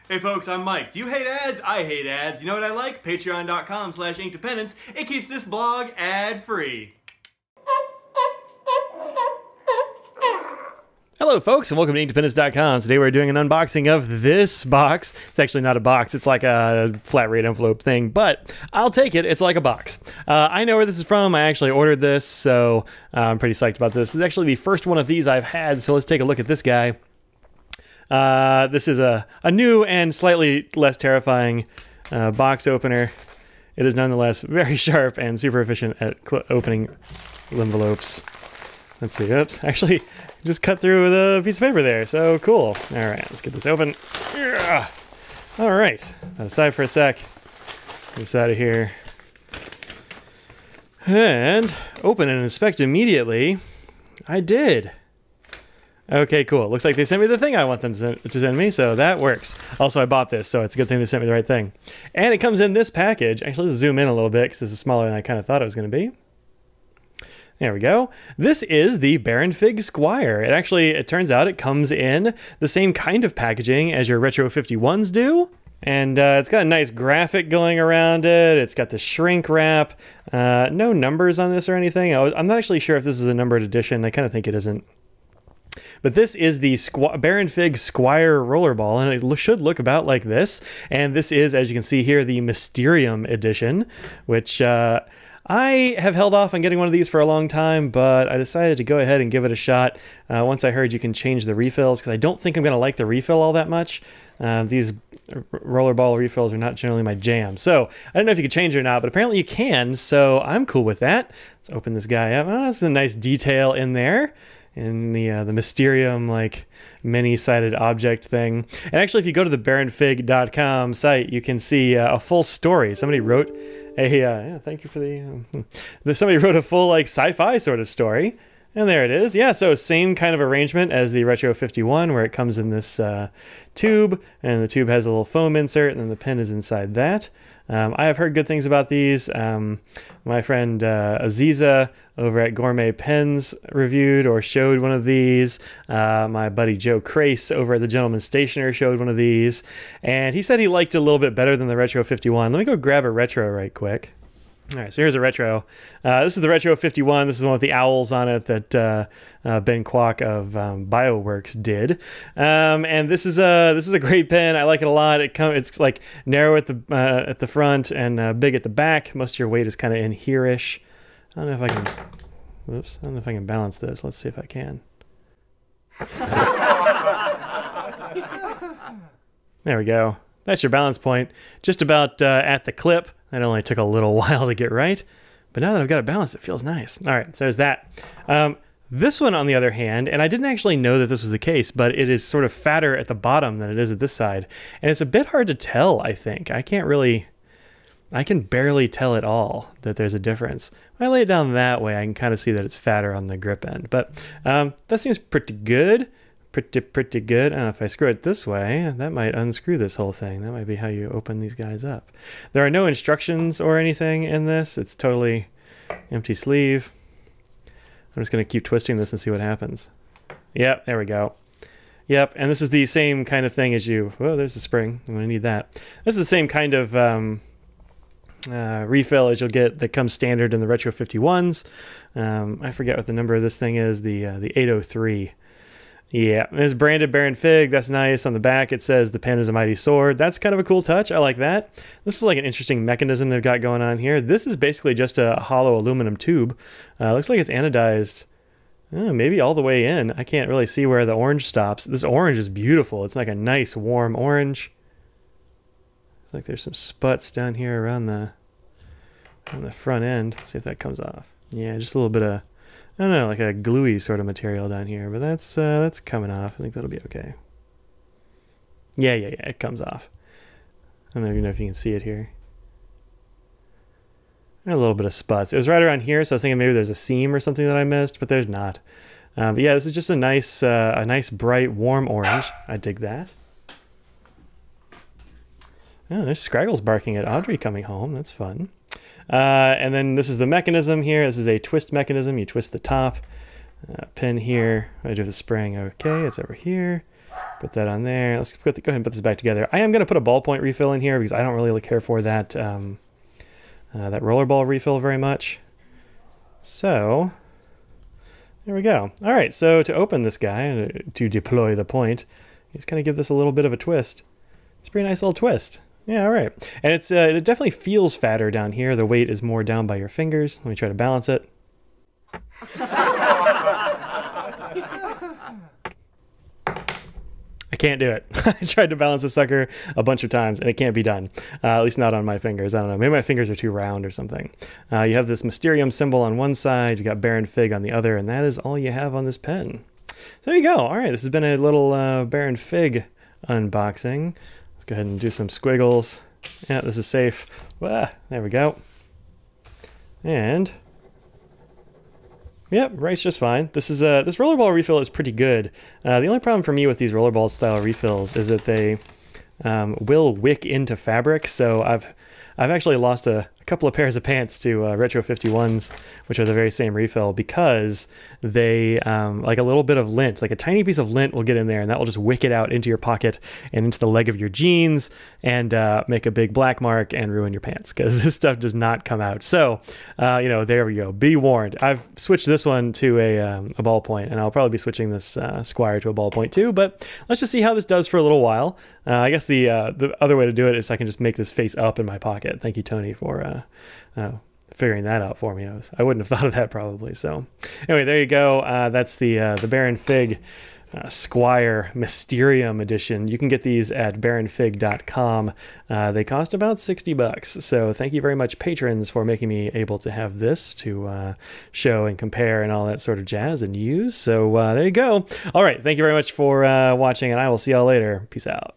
Hey folks, I'm Mike. Do you hate ads? I hate ads. You know what I like? Patreon.com/Inkdependence. It keeps this blog ad-free. Hello folks, and welcome to Inkdependence.com. Today we're doing an unboxing of this box. It's actually not a box, it's like a flat rate envelope thing, but I'll take it, it's like a box. I know where this is from, I actually ordered this, so I'm pretty psyched about this. This is actually the first one of these I've had, so let's take a look at this guy. This is a new and slightly less terrifying box opener. It is nonetheless very sharp and super efficient at opening envelopes. Let's see, oops, actually just cut through with a piece of paper there, so cool. All right, let's get this open. Yeah. All right, that aside for a sec. Get this out of here. And open and inspect immediately. I did. Okay, cool. Looks like they sent me the thing I want them to send me, so that works. Also, I bought this, so it's a good thing they sent me the right thing. And it comes in this package. Actually, let's zoom in a little bit, because this is smaller than I kind of thought it was going to be. There we go. This is the Baron Fig Squire. It turns out it comes in the same kind of packaging as your Retro 51s do. And it's got a nice graphic going around it. It's got the shrink wrap. No numbers on this or anything. I'm not actually sure if this is a numbered edition. I kind of think it isn't. But this is the Baron Fig Squire Rollerball, and it should look about like this. And this is, as you can see here, the Mysterium edition, which I have held off on getting one of these for a long time, but I decided to go ahead and give it a shot once I heard you can change the refills, because I don't think I'm going to like the refill all that much. These rollerball refills are not generally my jam. So I don't know if you could change it or not, but apparently you can, so I'm cool with that. Let's open this guy up. Oh, that's a nice detail in there. In the Mysterium, like, many-sided object thing. And actually, if you go to the baronfig.com site, you can see a full story. Somebody wrote a, yeah, thank you for the, somebody wrote a full, like, sci-fi sort of story. And there it is. Yeah, so same kind of arrangement as the Retro 51, where it comes in this tube, and the tube has a little foam insert, and then the pen is inside that. I have heard good things about these. My friend Aziza over at Gourmet Pens reviewed or showed one of these. My buddy Joe Crace over at the Gentleman Stationer showed one of these. And he said he liked it a little bit better than the Retro 51. Let me go grab a retro right quick. All right, so here's a retro. This is the Retro 51. This is the one with the owls on it that Ben Kwok of BioWorks did. And this is a great pen. I like it a lot. It's like narrow at the front and big at the back. Most of your weight is kind of in here-ish. I don't know if I can. Whoops! I don't know if I can balance this. Let's see if I can. There we go. That's your balance point. Just about at the clip. That only took a little while to get right, but now that I've got it balanced, it feels nice. All right, so there's that. This one, on the other hand, and I didn't actually know that this was the case, but it is sort of fatter at the bottom than it is at this side, and it's a bit hard to tell, I think. I can barely tell at all that there's a difference. When I lay it down that way, I can kind of see that it's fatter on the grip end, but that seems pretty good. Pretty good. I don't know if I screw it this way, that might unscrew this whole thing. That might be how you open these guys up. There are no instructions or anything in this. It's totally empty sleeve. I'm just going to keep twisting this and see what happens. Yep, there we go. Yep, and this is the same kind of thing as you... Oh, there's the spring. I'm going to need that. This is the same kind of refill as you'll get that comes standard in the Retro 51s. I forget what the number of this thing is, the 803. Yeah, it's branded Baron Fig. That's nice. On the back, it says the pen is a mighty sword. That's kind of a cool touch. I like that. This is like an interesting mechanism they've got going on here. This is basically just a hollow aluminum tube. Looks like it's anodized maybe all the way in. I can't really see where the orange stops. This orange is beautiful. It's like a nice warm orange. Looks like there's some sputs down here around the front end. Let's see if that comes off. Yeah, just a little bit of... I don't know, like a gluey sort of material down here, but that's coming off. I think that'll be okay. Yeah, it comes off. I don't even know if you can see it here. And a little bit of sputs. It was right around here, so I was thinking maybe there's a seam or something that I missed, but there's not. But yeah, this is just a nice bright, warm orange. I dig that. Oh, there's Scraggles barking at Audrey coming home. That's fun. And then this is the mechanism here. This is a twist mechanism. You twist the top. Pin here. I do the spring. Okay, it's over here. Put that on there. Let's go ahead and put this back together. I am going to put a ballpoint refill in here because I don't really care for that that rollerball refill very much. So there we go. All right, so to open this guy, to deploy the point, you just kind of give this a little bit of a twist. It's a pretty nice little twist. Yeah, all right. And it definitely feels fatter down here. The weight is more down by your fingers. Let me try to balance it. I can't do it. I tried to balance the sucker a bunch of times and it can't be done. At least not on my fingers. I don't know. Maybe my fingers are too round or something. You have this Mysterium symbol on one side. You got Baron Fig on the other, and that is all you have on this pen. So there you go. All right, this has been a little Baron Fig unboxing. Let's go ahead and do some squiggles. Yeah, this is safe. Ah, there we go. And yep, writes just fine. This is this rollerball refill is pretty good. The only problem for me with these rollerball style refills is that they will wick into fabric. So I've actually lost a couple of pairs of pants to Retro 51s, which are the very same refill, because they like a little bit of lint, like a tiny piece of lint will get in there, and that will just wick it out into your pocket and into the leg of your jeans and make a big black mark and ruin your pants, because this stuff does not come out. So you know, there we go. Be warned. I've switched this one to a ballpoint, and I'll probably be switching this Squire to a ballpoint too. But let's just see how this does for a little while. I guess the other way to do it is I can just make this face up in my pocket. Thank you, Tony, for figuring that out for me. I wouldn't have thought of that probably. So anyway, there you go. That's the Baron Fig Squire Mysterium edition. You can get these at baronfig.com. They cost about 60 bucks. So thank you very much, patrons, for making me able to have this to show and compare and all that sort of jazz and use. So there you go. All right. Thank you very much for watching, and I will see y'all later. Peace out.